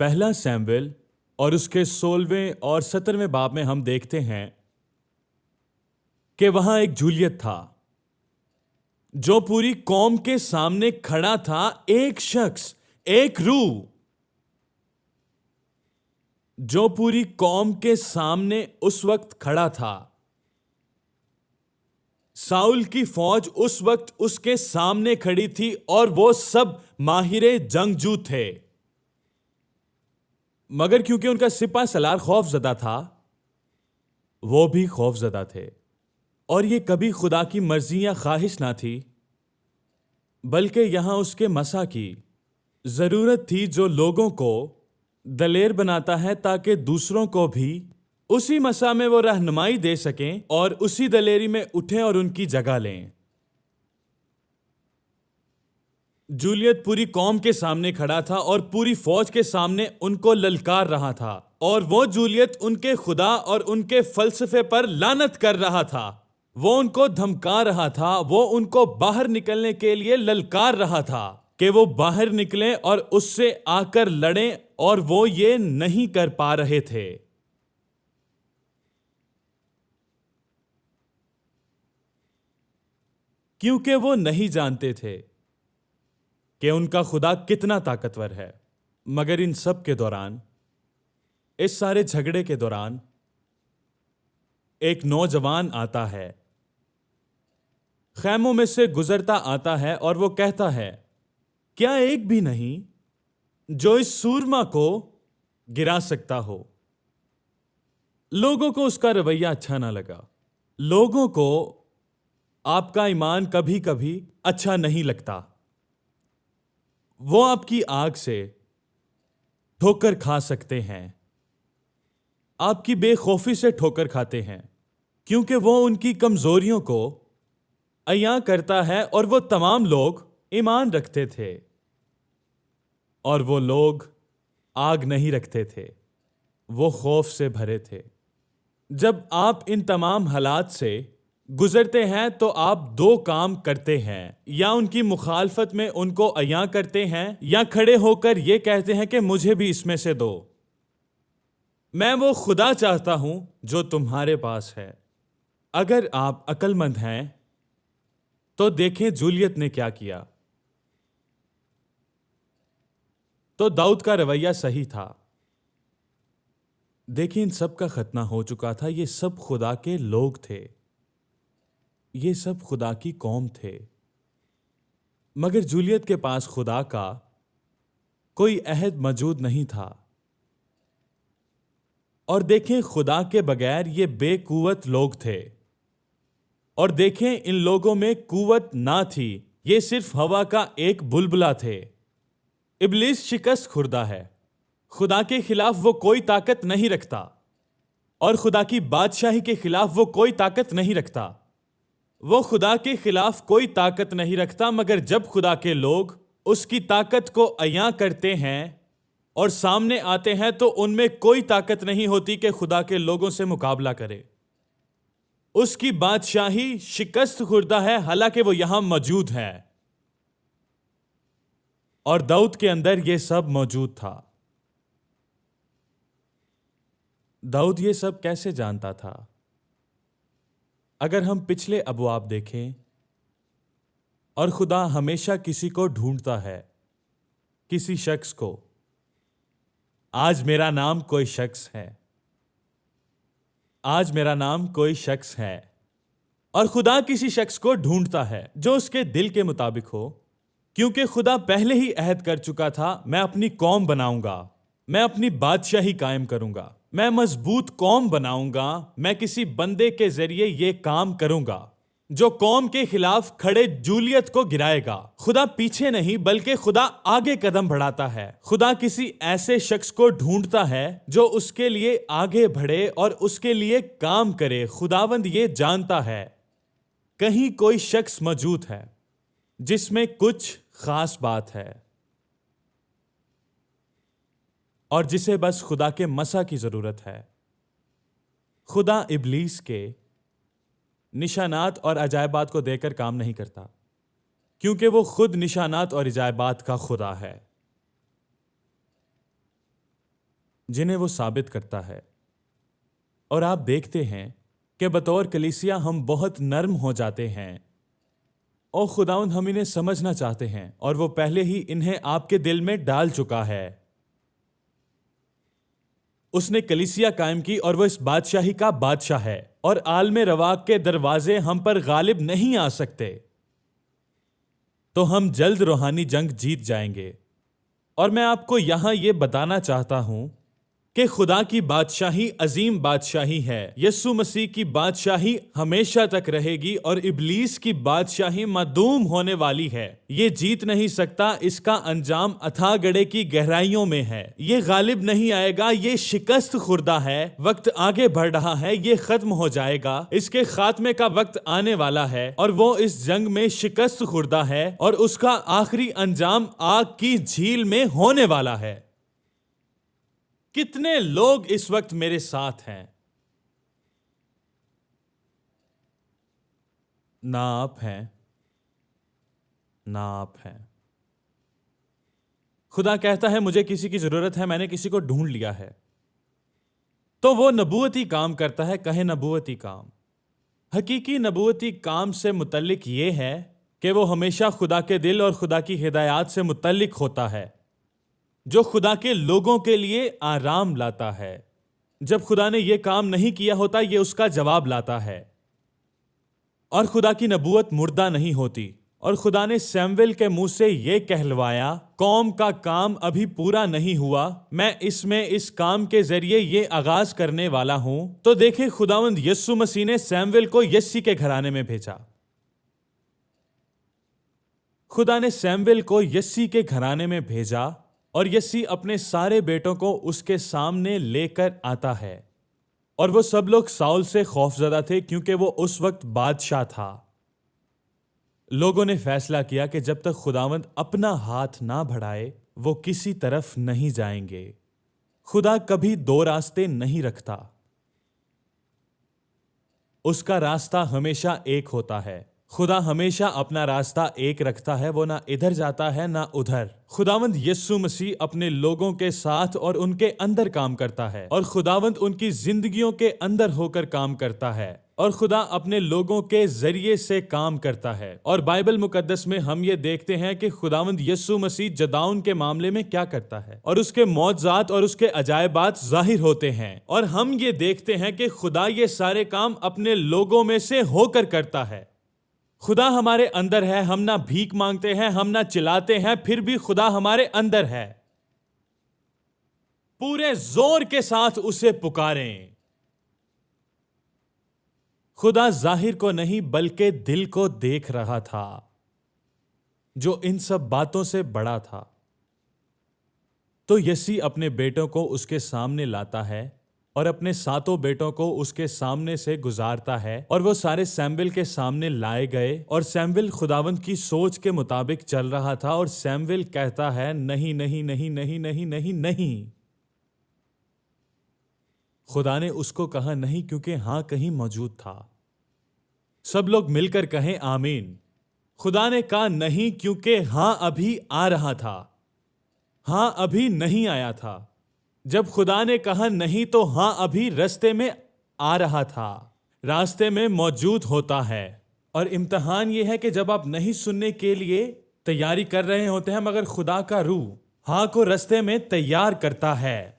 پہلا سیموئیل اور اس کے 16ویں اور 17ویں باب میں ہم دیکھتے ہیں کہ وہاں ایک جولیت تھا جو پوری قوم کے سامنے کھڑا تھا، ایک شخص، ایک روح جو پوری قوم کے سامنے اس وقت کھڑا تھا۔ ساؤل کی فوج اس وقت اس کے سامنے کھڑی تھی اور وہ سب ماہر جنگجو تھے، مگر کیونکہ ان کا سپہ سالار خوف زدہ تھا، وہ بھی خوف زدہ تھے، اور یہ کبھی خدا کی مرضی یا خواہش نہ تھی، بلکہ یہاں اس کے مسا کی ضرورت تھی جو لوگوں کو دلیر بناتا ہے تاکہ دوسروں کو بھی اسی مسا میں وہ رہنمائی دے سکیں اور اسی دلیری میں اٹھیں اور ان کی جگہ لیں۔ جولیت پوری قوم کے سامنے کھڑا تھا اور پوری فوج کے سامنے ان کو للکار رہا تھا، اور وہ جولیت ان کے خدا اور ان کے فلسفے پر لعنت کر رہا تھا۔ وہ ان کو دھمکا رہا تھا، وہ ان کو باہر نکلنے کے لیے للکار رہا تھا کہ وہ باہر نکلیں اور اس سے آ کر لڑیں، اور وہ یہ نہیں کر پا رہے تھے۔ کیونکہ وہ نہیں جانتے تھے کہ ان کا خدا کتنا طاقتور ہے۔ مگر ان سب کے دوران، اس سارے جھگڑے کے دوران، ایک نوجوان آتا ہے، خیموں میں سے گزرتا آتا ہے، اور وہ کہتا ہے، کیا ایک بھی نہیں جو اس سورما کو گرا سکتا ہو؟ لوگوں کو اس کا رویہ اچھا نہ لگا۔ لوگوں کو آپ کا ایمان کبھی کبھی اچھا نہیں لگتا۔ وہ آپ کی آگ سے ٹھوکر کھا سکتے ہیں، آپ کی بے خوفی سے ٹھوکر کھاتے ہیں، کیونکہ وہ ان کی کمزوریوں کو عیاں کرتا ہے، اور وہ تمام لوگ ایمان رکھتے تھے، اور وہ لوگ آگ نہیں رکھتے تھے، وہ خوف سے بھرے تھے۔ جب آپ ان تمام حالات سے گزرتے ہیں تو آپ دو کام کرتے ہیں، یا ان کی مخالفت میں ان کو عیاں کرتے ہیں، یا کھڑے ہو کر یہ کہتے ہیں کہ مجھے بھی اس میں سے دو۔ میں وہ خدا چاہتا ہوں جو تمہارے پاس ہے۔ اگر آپ عقل مند ہیں تو دیکھیں جولیت نے کیا کیا۔ تو داؤد کا رویہ صحیح تھا۔ دیکھیں ان سب کا ختنہ ہو چکا تھا، یہ سب خدا کے لوگ تھے، یہ سب خدا کی قوم تھے، مگر جولیت کے پاس خدا کا کوئی عہد موجود نہیں تھا۔ اور دیکھیں خدا کے بغیر یہ بے قوت لوگ تھے، اور دیکھیں ان لوگوں میں قوت نہ تھی، یہ صرف ہوا کا ایک بلبلہ تھے۔ ابلیس شکست خوردہ ہے، خدا کے خلاف وہ کوئی طاقت نہیں رکھتا، اور خدا کی بادشاہی کے خلاف وہ کوئی طاقت نہیں رکھتا۔ وہ خدا کے خلاف کوئی طاقت نہیں رکھتا، مگر جب خدا کے لوگ اس کی طاقت کو عیاں کرتے ہیں اور سامنے آتے ہیں تو ان میں کوئی طاقت نہیں ہوتی کہ خدا کے لوگوں سے مقابلہ کرے۔ اس کی بادشاہی شکست خوردہ ہے، حالانکہ وہ یہاں موجود ہے، اور داؤد کے اندر یہ سب موجود تھا۔ داؤد یہ سب کیسے جانتا تھا؟ اگر ہم پچھلے ابواب دیکھیں، اور خدا ہمیشہ کسی کو ڈھونڈتا ہے، کسی شخص کو۔ آج میرا نام کوئی شخص ہے، آج میرا نام کوئی شخص ہے، اور خدا کسی شخص کو ڈھونڈتا ہے جو اس کے دل کے مطابق ہو، کیونکہ خدا پہلے ہی عہد کر چکا تھا، میں اپنی قوم بناؤں گا، میں اپنی بادشاہی قائم کروں گا، میں مضبوط قوم بناؤں گا، میں کسی بندے کے ذریعے یہ کام کروں گا جو قوم کے خلاف کھڑے جولیت کو گرائے گا۔ خدا پیچھے نہیں بلکہ خدا آگے قدم بڑھاتا ہے۔ خدا کسی ایسے شخص کو ڈھونڈتا ہے جو اس کے لیے آگے بڑھے اور اس کے لیے کام کرے۔ خداوند یہ جانتا ہے کہیں کوئی شخص موجود ہے جس میں کچھ خاص بات ہے، اور جسے بس خدا کے مسا کی ضرورت ہے۔ خدا ابلیس کے نشانات اور عجائبات کو دے کر کام نہیں کرتا، کیونکہ وہ خود نشانات اور عجائبات کا خدا ہے۔ جنہیں وہ ثابت کرتا ہے۔ اور آپ دیکھتے ہیں کہ بطور کلیسیا ہم بہت نرم ہو جاتے ہیں، اور خداوند ہم انہیں سمجھنا چاہتے ہیں، اور وہ پہلے ہی انہیں آپ کے دل میں ڈال چکا ہے۔ اس نے کلیسیا قائم کی اور وہ اس بادشاہی کا بادشاہ ہے، اور عالم رواق کے دروازے ہم پر غالب نہیں آ سکتے۔ تو ہم جلد روحانی جنگ جیت جائیں گے۔ اور میں آپ کو یہاں یہ بتانا چاہتا ہوں کہ خدا کی بادشاہی عظیم بادشاہی ہے۔ یسوع مسیح کی بادشاہی ہمیشہ تک رہے گی، اور ابلیس کی بادشاہی معدوم ہونے والی ہے۔ یہ جیت نہیں سکتا، اس کا انجام اتھاہ گڑھے کی گہرائیوں میں ہے۔ یہ غالب نہیں آئے گا، یہ شکست خوردہ ہے۔ وقت آگے بڑھ رہا ہے، یہ ختم ہو جائے گا، اس کے خاتمے کا وقت آنے والا ہے، اور وہ اس جنگ میں شکست خوردہ ہے، اور اس کا آخری انجام آگ کی جھیل میں ہونے والا ہے۔ کتنے لوگ اس وقت میرے ساتھ ہیں؟ نہ آپ ہیں، نہ آپ ہیں۔ خدا کہتا ہے مجھے کسی کی ضرورت ہے، میں نے کسی کو ڈھونڈ لیا ہے۔ تو وہ نبوتی کام کرتا ہے، کہیں نبوتی کام۔ حقیقی نبوتی کام سے متعلق یہ ہے کہ وہ ہمیشہ خدا کے دل اور خدا کی ہدایات سے متعلق ہوتا ہے، جو خدا کے لوگوں کے لیے آرام لاتا ہے۔ جب خدا نے یہ کام نہیں کیا ہوتا، یہ اس کا جواب لاتا ہے۔ اور خدا کی نبوت مردہ نہیں ہوتی۔ اور خدا نے سیمویل کے منہ سے یہ کہلوایا، قوم کا کام ابھی پورا نہیں ہوا، میں اس کام کے ذریعے یہ آغاز کرنے والا ہوں۔ تو دیکھیں خداوند یسوع مسیح نے سیمویل کو یسی کے گھرانے میں بھیجا۔ خدا نے سیمویل کو یسی کے گھرانے میں بھیجا، اور یسی اپنے سارے بیٹوں کو اس کے سامنے لے کر آتا ہے، اور وہ سب لوگ ساؤل سے خوفزدہ تھے کیونکہ وہ اس وقت بادشاہ تھا۔ لوگوں نے فیصلہ کیا کہ جب تک خداوند اپنا ہاتھ نہ بڑھائے وہ کسی طرف نہیں جائیں گے۔ خدا کبھی دو راستے نہیں رکھتا، اس کا راستہ ہمیشہ ایک ہوتا ہے۔ خدا ہمیشہ اپنا راستہ ایک رکھتا ہے، وہ نہ ادھر جاتا ہے نہ ادھر۔ خداوند یسوع مسیح اپنے لوگوں کے ساتھ اور ان کے اندر کام کرتا ہے، اور خداوند ان کی زندگیوں کے اندر ہو کر کام کرتا ہے، اور خدا اپنے لوگوں کے ذریعے سے کام کرتا ہے۔ اور بائبل مقدس میں ہم یہ دیکھتے ہیں کہ خداوند یسوع مسیح جداؤن کے معاملے میں کیا کرتا ہے، اور اس کے معجزات اور اس کے عجائبات ظاہر ہوتے ہیں، اور ہم یہ دیکھتے ہیں کہ خدا یہ سارے کام اپنے لوگوں میں سے ہو کر کرتا ہے۔ خدا ہمارے اندر ہے، ہم نہ بھیک مانگتے ہیں، ہم نہ چلاتے ہیں، پھر بھی خدا ہمارے اندر ہے۔ پورے زور کے ساتھ اسے پکاریں۔ خدا ظاہر کو نہیں بلکہ دل کو دیکھ رہا تھا، جو ان سب باتوں سے بڑا تھا۔ تو یسی اپنے بیٹوں کو اس کے سامنے لاتا ہے، اور اپنے ساتوں بیٹوں کو اس کے سامنے سے گزارتا ہے، اور وہ سارے سیمویل کے سامنے لائے گئے، اور سیمویل خداوند کی سوچ کے مطابق چل رہا تھا، اور سیمویل کہتا ہے نہیں نہیں نہیں نہیں نہیں نہیں نہیں۔ خدا نے اس کو کہا نہیں کیونکہ ہاں کہیں موجود تھا۔ سب لوگ مل کر کہیں آمین۔ خدا نے کہا نہیں کیونکہ ہاں ابھی آ رہا تھا، ہاں ابھی نہیں آیا تھا۔ جب خدا نے کہا نہیں تو ہاں ابھی راستے میں آ رہا تھا، راستے میں موجود ہوتا ہے۔ اور امتحان یہ ہے کہ جب آپ نہیں سننے کے لیے تیاری کر رہے ہوتے ہیں، مگر خدا کا روح ہاں کو راستے میں تیار کرتا ہے۔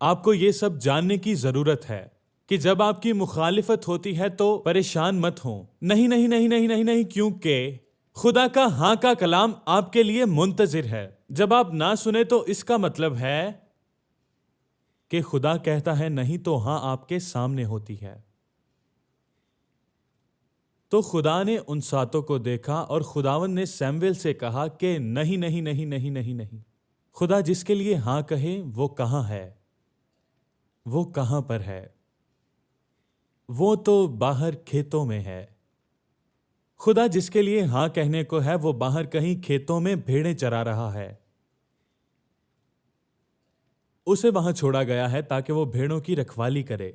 آپ کو یہ سب جاننے کی ضرورت ہے کہ جب آپ کی مخالفت ہوتی ہے تو پریشان مت ہوں۔ نہیں نہیں نہیں نہیں نہیں نہیں، کیونکہ خدا کا ہاں کا کلام آپ کے لیے منتظر ہے۔ جب آپ نہ سنیں تو اس کا مطلب ہے کہ خدا کہتا ہے نہیں تو ہاں آپ کے سامنے ہوتی ہے۔ تو خدا نے ان ساتوں کو دیکھا، اور خداوند نے سیمویل سے کہا کہ نہیں نہیں نہیں نہیں نہیں نہیں۔ خدا جس کے لیے ہاں کہے وہ کہاں ہے؟ وہ کہاں پر ہے؟ وہ تو باہر کھیتوں میں ہے۔ خدا جس کے لیے ہاں کہنے کو ہے وہ باہر کہیں کھیتوں میں بھیڑیں چرا رہا ہے۔ اسے وہاں چھوڑا گیا ہے تاکہ وہ بھیڑوں کی رکھوالی کرے،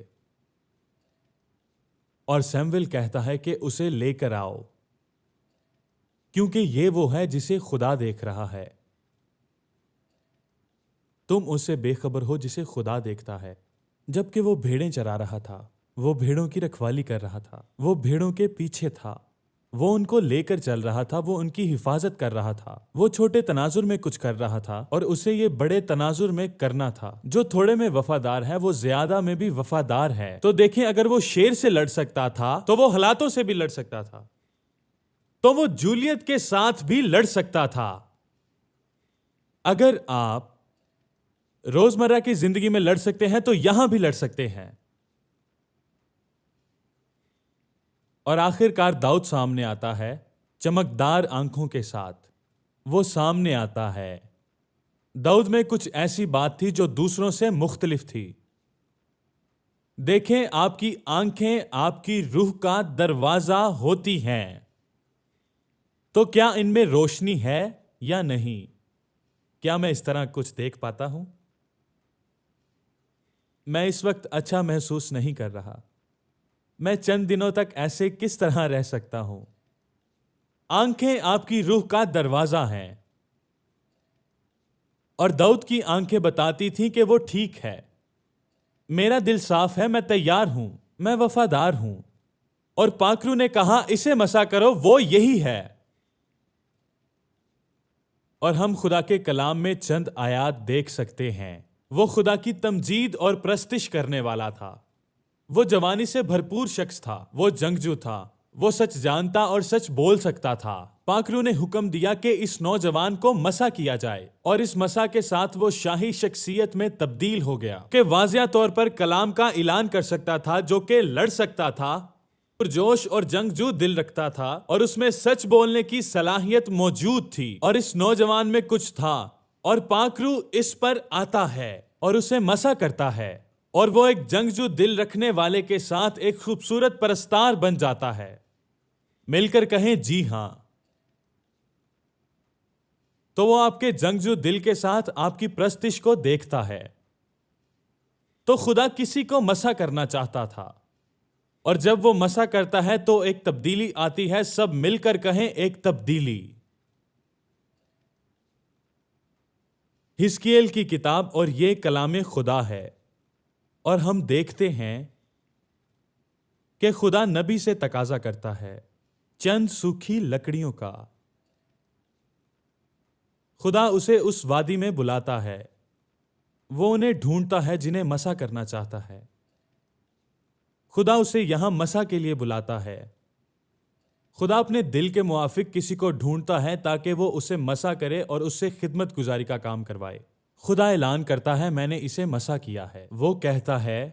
اور سیمویل کہتا ہے کہ اسے لے کر آؤ، کیونکہ یہ وہ ہے جسے خدا دیکھ رہا ہے۔ تم اسے بے خبر ہو جسے خدا دیکھتا ہے، جبکہ وہ بھیڑیں چرا رہا تھا، وہ بھیڑوں کی رکھوالی کر رہا تھا، وہ بھیڑوں کے پیچھے تھا، وہ ان کو لے کر چل رہا تھا، وہ ان کی حفاظت کر رہا تھا، وہ چھوٹے تناظر میں کچھ کر رہا تھا اور اسے یہ بڑے تناظر میں کرنا تھا۔ جو تھوڑے میں وفادار ہے وہ زیادہ میں بھی وفادار ہے۔ تو دیکھیں، اگر وہ شیر سے لڑ سکتا تھا تو وہ حالاتوں سے بھی لڑ سکتا تھا، تو وہ جولیت کے ساتھ بھی لڑ سکتا تھا۔ اگر آپ روزمرہ کی زندگی میں لڑ سکتے ہیں تو یہاں بھی لڑ سکتے ہیں۔ اور آخر کار داؤد سامنے آتا ہے چمکدار آنکھوں کے ساتھ، وہ سامنے آتا ہے۔ داؤد میں کچھ ایسی بات تھی جو دوسروں سے مختلف تھی۔ دیکھیں، آپ کی آنکھیں آپ کی روح کا دروازہ ہوتی ہیں، تو کیا ان میں روشنی ہے یا نہیں؟ کیا میں اس طرح کچھ دیکھ پاتا ہوں؟ میں اس وقت اچھا محسوس نہیں کر رہا۔ میں چند دنوں تک ایسے کس طرح رہ سکتا ہوں؟ آنکھیں آپ کی روح کا دروازہ ہیں، اور داؤد کی آنکھیں بتاتی تھیں کہ وہ ٹھیک ہے، میرا دل صاف ہے، میں تیار ہوں، میں وفادار ہوں۔ اور پاکرو نے کہا اسے مسا کرو، وہ یہی ہے۔ اور ہم خدا کے کلام میں چند آیات دیکھ سکتے ہیں۔ وہ خدا کی تمجید اور پرستش کرنے والا تھا، وہ جوانی سے بھرپور شخص تھا، وہ جنگجو تھا، وہ سچ جانتا اور سچ بول سکتا تھا۔ پاکرو نے حکم دیا کہ اس نوجوان کو مسا کیا جائے، اور اس مسا کے ساتھ وہ شاہی شخصیت میں تبدیل ہو گیا کہ واضح طور پر کلام کا اعلان کر سکتا تھا، جو کہ لڑ سکتا تھا، پرجوش اور جنگجو دل رکھتا تھا، اور اس میں سچ بولنے کی صلاحیت موجود تھی، اور اس نوجوان میں کچھ تھا، اور پاکرو اس پر آتا ہے اور اسے مسا کرتا ہے، اور وہ ایک جنگجو دل رکھنے والے کے ساتھ ایک خوبصورت پرستار بن جاتا ہے۔ مل کر کہیں جی ہاں۔ تو وہ آپ کے جنگجو دل کے ساتھ آپ کی پرستش کو دیکھتا ہے۔ تو خدا کسی کو مسا کرنا چاہتا تھا، اور جب وہ مسا کرتا ہے تو ایک تبدیلی آتی ہے۔ سب مل کر کہیں ایک تبدیلی۔ حزقییل کی کتاب، اور یہ کلام خدا ہے، اور ہم دیکھتے ہیں کہ خدا نبی سے تقاضا کرتا ہے چند سوکھی لکڑیوں کا۔ خدا اسے اس وادی میں بلاتا ہے، وہ انہیں ڈھونڈتا ہے جنہیں مسا کرنا چاہتا ہے۔ خدا اسے یہاں مسا کے لیے بلاتا ہے۔ خدا اپنے دل کے موافق کسی کو ڈھونڈتا ہے تاکہ وہ اسے مسا کرے اور اس سے خدمت گزاری کا کام کروائے۔ خدا اعلان کرتا ہے میں نے اسے مسا کیا ہے۔ وہ کہتا ہے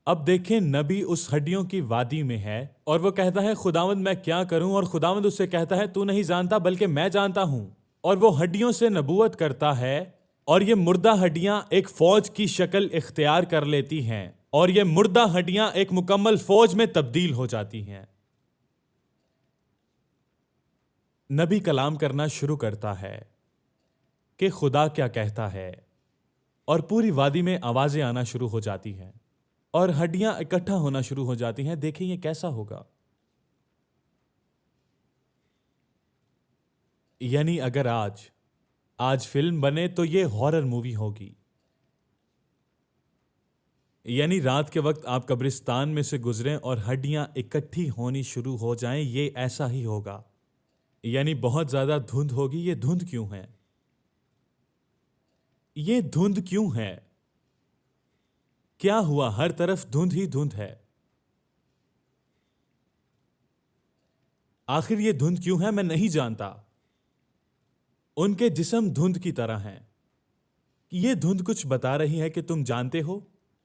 اب دیکھیں نبی اس ہڈیوں کی وادی میں ہے، اور وہ کہتا ہے خداوند میں کیا کروں؟ اور خداوند اس سے کہتا ہے تو نہیں جانتا بلکہ میں جانتا ہوں۔ اور وہ ہڈیوں سے نبوت کرتا ہے، اور یہ مردہ ہڈیاں ایک فوج کی شکل اختیار کر لیتی ہیں، اور یہ مردہ ہڈیاں ایک مکمل فوج میں تبدیل ہو جاتی ہیں۔ نبی کلام کرنا شروع کرتا ہے کہ خدا کیا کہتا ہے، اور پوری وادی میں آوازیں آنا شروع ہو جاتی ہیں، اور ہڈیاں اکٹھا ہونا شروع ہو جاتی ہیں۔ دیکھیں یہ کیسا ہوگا؟ یعنی اگر آج فلم بنے تو یہ ہارر مووی ہوگی۔ یعنی رات کے وقت آپ قبرستان میں سے گزریں اور ہڈیاں اکٹھی ہونی شروع ہو جائیں، یہ ایسا ہی ہوگا۔ یعنی بہت زیادہ دھند ہوگی۔ یہ دھند کیوں ہے؟ یہ دھند کیوں ہے؟ کیا ہوا؟ ہر طرف دھند ہی دھند ہے۔ آخر یہ دھند کیوں ہے؟ میں نہیں جانتا۔ ان کے جسم دھند کی طرح ہیں۔ یہ دھند کچھ بتا رہی ہے کہ تم جانتے ہو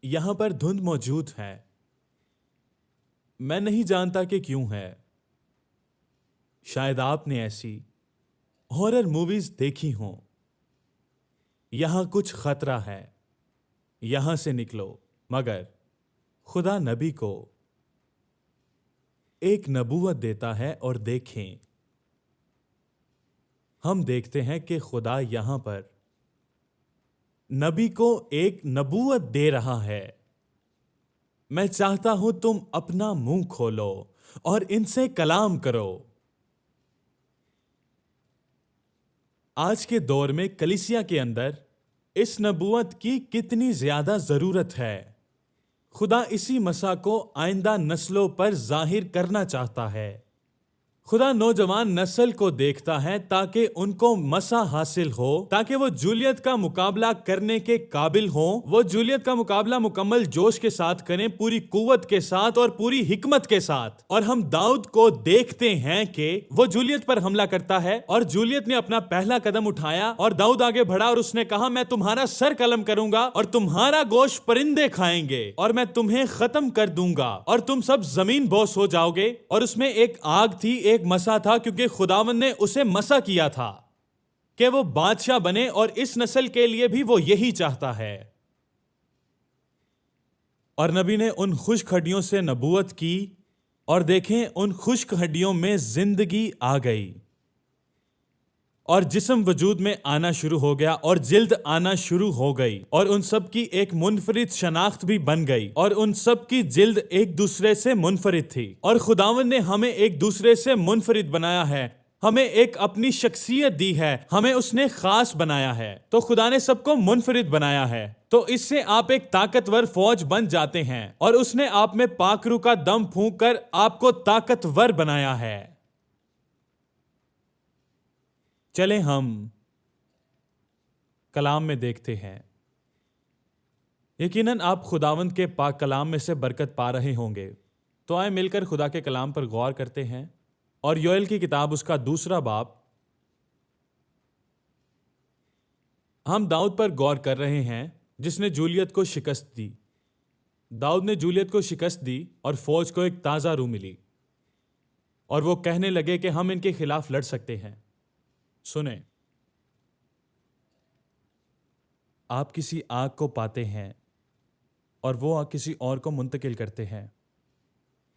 یہاں پر دھند موجود ہے۔ میں نہیں جانتا کہ کیوں ہے۔ شاید آپ نے ایسی ہارر موویز دیکھی ہوں۔ یہاں کچھ خطرہ ہے، یہاں سے نکلو۔ مگر خدا نبی کو ایک نبوت دیتا ہے، اور دیکھیں ہم دیکھتے ہیں کہ خدا یہاں پر نبی کو ایک نبوت دے رہا ہے۔ میں چاہتا ہوں تم اپنا منہ کھولو اور ان سے کلام کرو۔ آج کے دور میں کلیسیا کے اندر اس نبوت کی کتنی زیادہ ضرورت ہے۔ خدا اسی مسا کو آئندہ نسلوں پر ظاہر کرنا چاہتا ہے۔ خدا نوجوان نسل کو دیکھتا ہے تاکہ ان کو مسا حاصل ہو، تاکہ وہ جولیت کا مقابلہ کرنے کے قابل ہوں۔ وہ جولیت کا مقابلہ مکمل جوش کے ساتھ کریں، پوری قوت کے ساتھ اور پوری حکمت کے ساتھ۔ اور ہم داؤد کو دیکھتے ہیں کہ وہ جولیت پر حملہ کرتا ہے، اور جولیت نے اپنا پہلا قدم اٹھایا اور داؤد آگے بڑھا اور اس نے کہا، میں تمہارا سر قلم کروں گا اور تمہارا گوشت پرندے کھائیں گے اور میں تمہیں ختم کر دوں گا اور تم سب زمین بوس ہو جاؤ گے۔ اور اس میں ایک آگ تھی، ایک مسا تھا، کیونکہ خداوند نے اسے مسا کیا تھا کہ وہ بادشاہ بنے، اور اس نسل کے لیے بھی وہ یہی چاہتا ہے۔ اور نبی نے ان خشک ہڈیوں سے نبوت کی، اور دیکھیں ان خشک ہڈیوں میں زندگی آ گئی اور جسم وجود میں آنا شروع ہو گیا اور جلد آنا شروع ہو گئی، اور ان سب کی ایک منفرد شناخت بھی بن گئی، اور ان سب کی جلد ایک دوسرے سے منفرد تھی۔ اور خداوند نے ہمیں ایک دوسرے سے منفرد بنایا ہے، ہمیں ایک اپنی شخصیت دی ہے، ہمیں اس نے خاص بنایا ہے۔ تو خدا نے سب کو منفرد بنایا ہے، تو اس سے آپ ایک طاقتور فوج بن جاتے ہیں، اور اس نے آپ میں پاک روح کا دم پھونک کر آپ کو طاقتور بنایا ہے۔ چلیں ہم کلام میں دیکھتے ہیں۔ یقیناً آپ خداوند کے پاک کلام میں سے برکت پا رہے ہوں گے، تو آئے مل کر خدا کے کلام پر غور کرتے ہیں۔ اور یوئیل کی کتاب اس کا 2 باب، ہم داؤد پر غور کر رہے ہیں جس نے جولیت کو شکست دی۔ داؤد نے جولیت کو شکست دی اور فوج کو ایک تازہ روح ملی، اور وہ کہنے لگے کہ ہم ان کے خلاف لڑ سکتے ہیں۔ سنیں، آپ کسی آگ کو پاتے ہیں اور وہ آگ کسی اور کو منتقل کرتے ہیں۔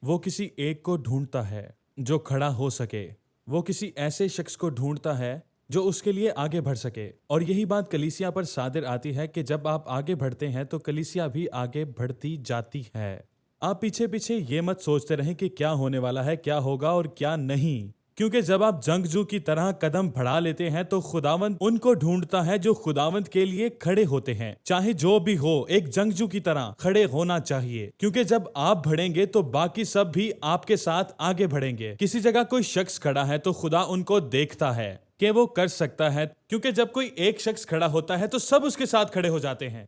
وہ کسی ایک کو ڈھونڈتا ہے جو کھڑا ہو سکے، وہ کسی ایسے شخص کو ڈھونڈتا ہے جو اس کے لیے آگے بڑھ سکے۔ اور یہی بات کلیسیا پر صادر آتی ہے کہ جب آپ آگے بڑھتے ہیں تو کلیسیا بھی آگے بڑھتی جاتی ہے۔ آپ پیچھے پیچھے یہ مت سوچتے رہیں کہ کیا ہونے والا ہے، کیا ہوگا اور کیا نہیں، کیونکہ جب آپ جنگجو کی طرح قدم بڑھا لیتے ہیں تو خداوند ان کو ڈھونڈتا ہے جو خداوند کے لیے کھڑے ہوتے ہیں۔ چاہے جو بھی ہو، ایک جنگجو کی طرح کھڑے ہونا چاہیے، کیونکہ جب آپ بڑھیں گے تو باقی سب بھی آپ کے ساتھ آگے بڑھیں گے۔ کسی جگہ کوئی شخص کھڑا ہے تو خدا ان کو دیکھتا ہے کہ وہ کر سکتا ہے، کیونکہ جب کوئی ایک شخص کھڑا ہوتا ہے تو سب اس کے ساتھ کھڑے ہو جاتے ہیں،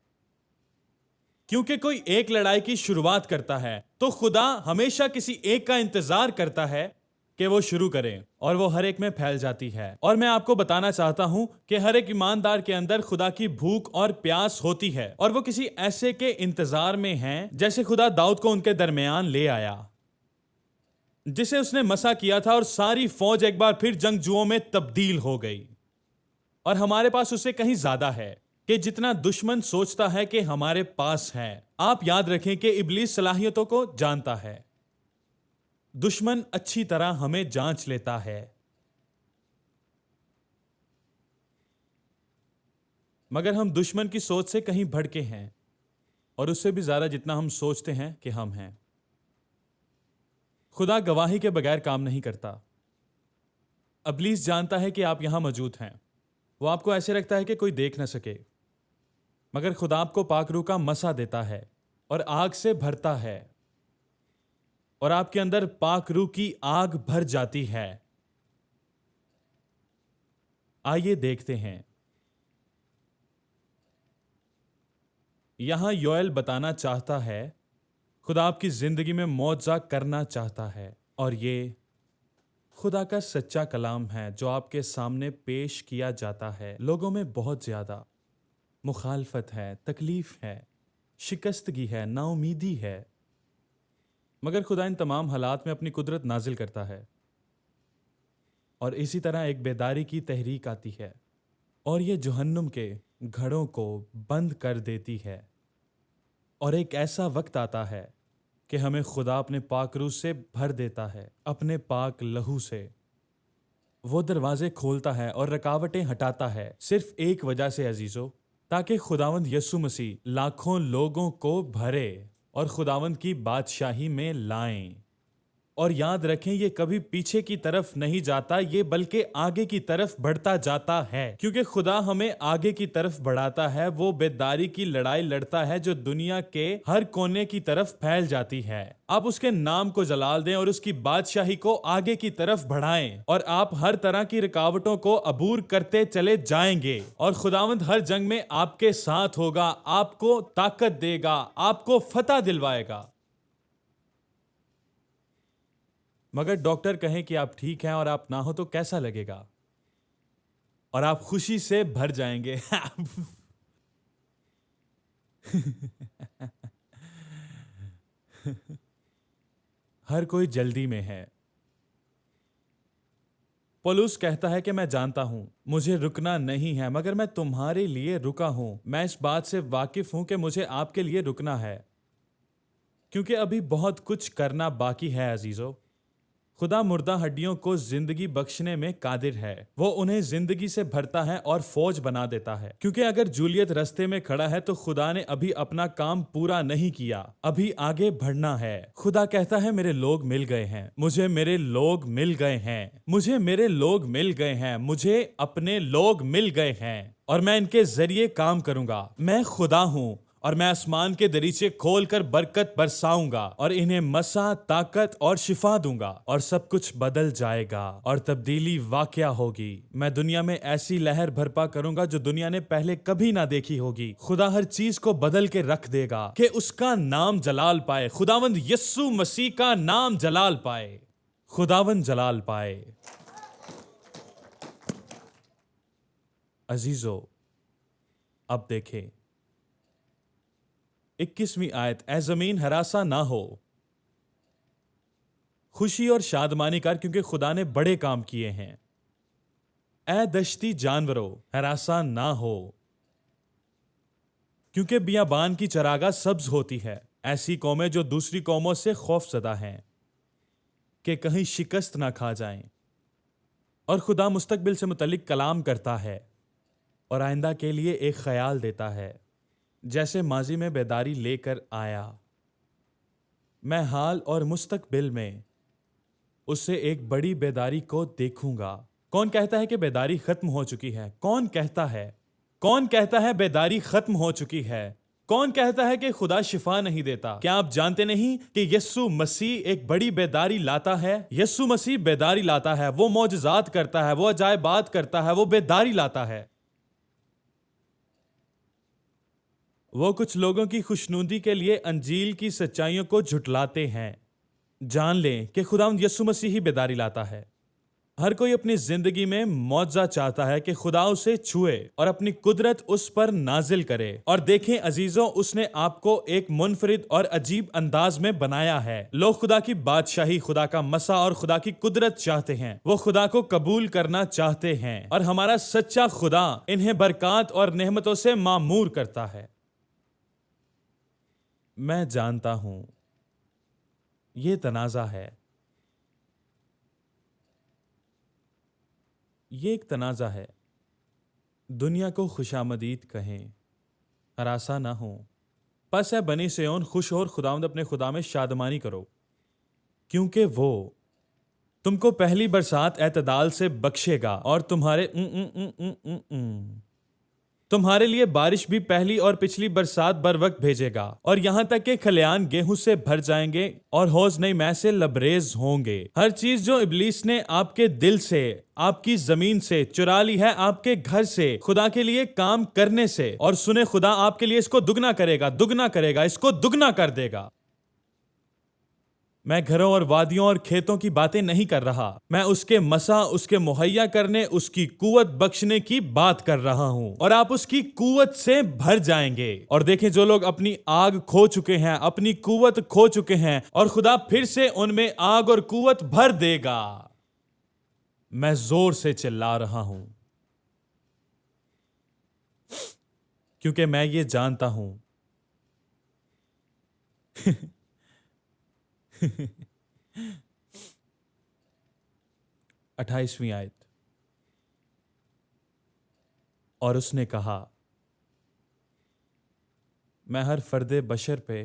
کیونکہ کوئی ایک لڑائی کی شروعات کرتا ہے تو خدا ہمیشہ کسی ایک کا انتظار کرتا ہے کہ وہ شروع کریں، اور وہ ہر ایک میں پھیل جاتی ہے۔ اور میں آپ کو بتانا چاہتا ہوں کہ ہر ایک ایماندار کے اندر خدا کی بھوک اور پیاس ہوتی ہے، اور وہ کسی ایسے کے انتظار میں ہیں جیسے خدا داؤد کو ان کے درمیان لے آیا، جسے اس نے مسا کیا تھا، اور ساری فوج ایک بار پھر جنگجوؤں میں تبدیل ہو گئی۔ اور ہمارے پاس اسے کہیں زیادہ ہے کہ جتنا دشمن سوچتا ہے کہ ہمارے پاس ہے۔ آپ یاد رکھیں کہ ابلیس صلاحیتوں کو جانتا ہے، دشمن اچھی طرح ہمیں جانچ لیتا ہے، مگر ہم دشمن کی سوچ سے کہیں بڑھ کے ہیں، اور اس سے بھی زیادہ جتنا ہم سوچتے ہیں کہ ہم ہیں۔ خدا گواہی کے بغیر کام نہیں کرتا۔ ابلیس جانتا ہے کہ آپ یہاں موجود ہیں، وہ آپ کو ایسے رکھتا ہے کہ کوئی دیکھ نہ سکے، مگر خدا آپ کو پاک روح کا مسا دیتا ہے اور آگ سے بھرتا ہے، اور آپ کے اندر پاک روح کی آگ بھر جاتی ہے۔ آئیے دیکھتے ہیں، یہاں یوئیل بتانا چاہتا ہے خدا آپ کی زندگی میں معجزہ کرنا چاہتا ہے، اور یہ خدا کا سچا کلام ہے جو آپ کے سامنے پیش کیا جاتا ہے۔ لوگوں میں بہت زیادہ مخالفت ہے، تکلیف ہے، شکستگی ہے، نا امیدی ہے، مگر خدا ان تمام حالات میں اپنی قدرت نازل کرتا ہے، اور اسی طرح ایک بیداری کی تحریک آتی ہے، اور یہ جہنم کے گھڑوں کو بند کر دیتی ہے، اور ایک ایسا وقت آتا ہے کہ ہمیں خدا اپنے پاک روح سے بھر دیتا ہے، اپنے پاک لہو سے۔ وہ دروازے کھولتا ہے اور رکاوٹیں ہٹاتا ہے، صرف ایک وجہ سے عزیزو، تاکہ خداوند یسوع مسیح لاکھوں لوگوں کو بھرے اور خداوند کی بادشاہی میں لائیں۔ اور یاد رکھیں یہ کبھی پیچھے کی طرف نہیں جاتا، یہ بلکہ آگے کی طرف بڑھتا جاتا ہے، کیونکہ خدا ہمیں آگے کی طرف بڑھاتا ہے۔ وہ بیداری کی لڑائی لڑتا ہے جو دنیا کے ہر کونے کی طرف پھیل جاتی ہے۔ آپ اس کے نام کو جلال دیں اور اس کی بادشاہی کو آگے کی طرف بڑھائیں، اور آپ ہر طرح کی رکاوٹوں کو عبور کرتے چلے جائیں گے، اور خداوند ہر جنگ میں آپ کے ساتھ ہوگا، آپ کو طاقت دے گا، آپ کو فتح دلوائے گا۔ مگر ڈاکٹر کہیں کہ آپ ٹھیک ہیں اور آپ نہ ہو تو کیسا لگے گا؟ اور آپ خوشی سے بھر جائیں گے۔ ہر کوئی جلدی میں ہے۔ پولس کہتا ہے کہ میں جانتا ہوں مجھے رکنا نہیں ہے، مگر میں تمہارے لیے رکا ہوں۔ میں اس بات سے واقف ہوں کہ مجھے آپ کے لیے رکنا ہے، کیونکہ ابھی بہت کچھ کرنا باقی ہے عزیزو۔ خدا مردہ ہڈیوں کو زندگی بخشنے میں قادر ہے، وہ انہیں زندگی سے بھرتا ہے اور فوج بنا دیتا ہے، کیونکہ اگر جولیت رستے میں کھڑا ہے تو خدا نے ابھی اپنا کام پورا نہیں کیا، ابھی آگے بڑھنا ہے۔ خدا کہتا ہے میرے لوگ مل گئے ہیں، مجھے میرے لوگ مل گئے ہیں، مجھے میرے لوگ مل گئے ہیں، مجھے اپنے لوگ مل گئے ہیں، اور میں ان کے ذریعے کام کروں گا۔ میں خدا ہوں اور میں آسمان کے دریچے کھول کر برکت برساؤں گا اور انہیں مسا، طاقت اور شفا دوں گا، اور سب کچھ بدل جائے گا اور تبدیلی واقع ہوگی۔ میں دنیا میں ایسی لہر برپا کروں گا جو دنیا نے پہلے کبھی نہ دیکھی ہوگی۔ خدا ہر چیز کو بدل کے رکھ دے گا کہ اس کا نام جلال پائے، خداوند یسوع مسیح کا نام جلال پائے، خداوند جلال پائے۔ عزیزو اب دیکھیں 21ویں آیت، اے زمین ہراساں نہ ہو، خوشی اور شادمانی کر کیونکہ خدا نے بڑے کام کیے ہیں۔ اے دشتی جانورو ہراساں نہ ہو، کیونکہ بیابان کی چراگاہ سبز ہوتی ہے۔ ایسی قومیں جو دوسری قوموں سے خوف زدہ ہیں کہ کہیں شکست نہ کھا جائیں۔ اور خدا مستقبل سے متعلق کلام کرتا ہے اور آئندہ کے لیے ایک خیال دیتا ہے، جیسے ماضی میں بیداری لے کر آیا، میں حال اور مستقبل میں اس سے ایک بڑی بیداری کو دیکھوں گا۔ کون کہتا ہے کہ بیداری ختم ہو چکی ہے؟ کون کہتا ہے؟ کون کہتا ہے بیداری ختم ہو چکی ہے؟ کون کہتا ہے کہ خدا شفا نہیں دیتا؟ کیا آپ جانتے نہیں کہ یسوع مسیح ایک بڑی بیداری لاتا ہے؟ یسوع مسیح بیداری لاتا ہے، وہ معجزات کرتا ہے، وہ عجائبات کرتا ہے، وہ بیداری لاتا ہے۔ وہ کچھ لوگوں کی خوشنودی کے لیے انجیل کی سچائیوں کو جھٹلاتے ہیں۔ جان لیں کہ خداوند یسوع مسیح ہی بیداری لاتا ہے۔ ہر کوئی اپنی زندگی میں معجزہ چاہتا ہے کہ خدا اسے چھوئے اور اپنی قدرت اس پر نازل کرے۔ اور دیکھیں عزیزوں، اس نے آپ کو ایک منفرد اور عجیب انداز میں بنایا ہے۔ لوگ خدا کی بادشاہی، خدا کا مسا اور خدا کی قدرت چاہتے ہیں، وہ خدا کو قبول کرنا چاہتے ہیں، اور ہمارا سچا خدا انہیں برکات اور نعمتوں سے معمور کرتا ہے۔ میں جانتا ہوں یہ تنازع ہے، یہ ایک تنازع ہے۔ دنیا کو خوشامدید کہیں، ہراساں نہ ہوں۔ پس ہے بنی سیون خوش ہو اور خداوند اپنے خدا میں شادمانی کرو، کیونکہ وہ تم کو پہلی برسات اعتدال سے بخشے گا اور تمہارے لیے بارش بھی پہلی اور پچھلی برسات بر وقت بھیجے گا، اور یہاں تک کہ کھلیان گیہوں سے بھر جائیں گے اور حوض نئی مے سے لبریز ہوں گے۔ ہر چیز جو ابلیس نے آپ کے دل سے، آپ کی زمین سے چرا لی ہے، آپ کے گھر سے خدا کے لیے کام کرنے سے، اور سنے خدا آپ کے لیے اس کو دگنا کرے گا، دگنا کرے گا، اس کو دگنا کر دے گا۔ میں گھروں اور وادیوں اور کھیتوں کی باتیں نہیں کر رہا، میں اس کے مسا، اس کے مہیا کرنے، اس کی قوت بخشنے کی بات کر رہا ہوں، اور آپ اس کی قوت سے بھر جائیں گے۔ اور دیکھیں جو لوگ اپنی آگ کھو چکے ہیں، اپنی قوت کھو چکے ہیں، اور خدا پھر سے ان میں آگ اور قوت بھر دے گا۔ میں زور سے چلا رہا ہوں کیونکہ میں یہ جانتا ہوں 28ویں آیت، اور اس نے کہا میں ہر فرد بشر پہ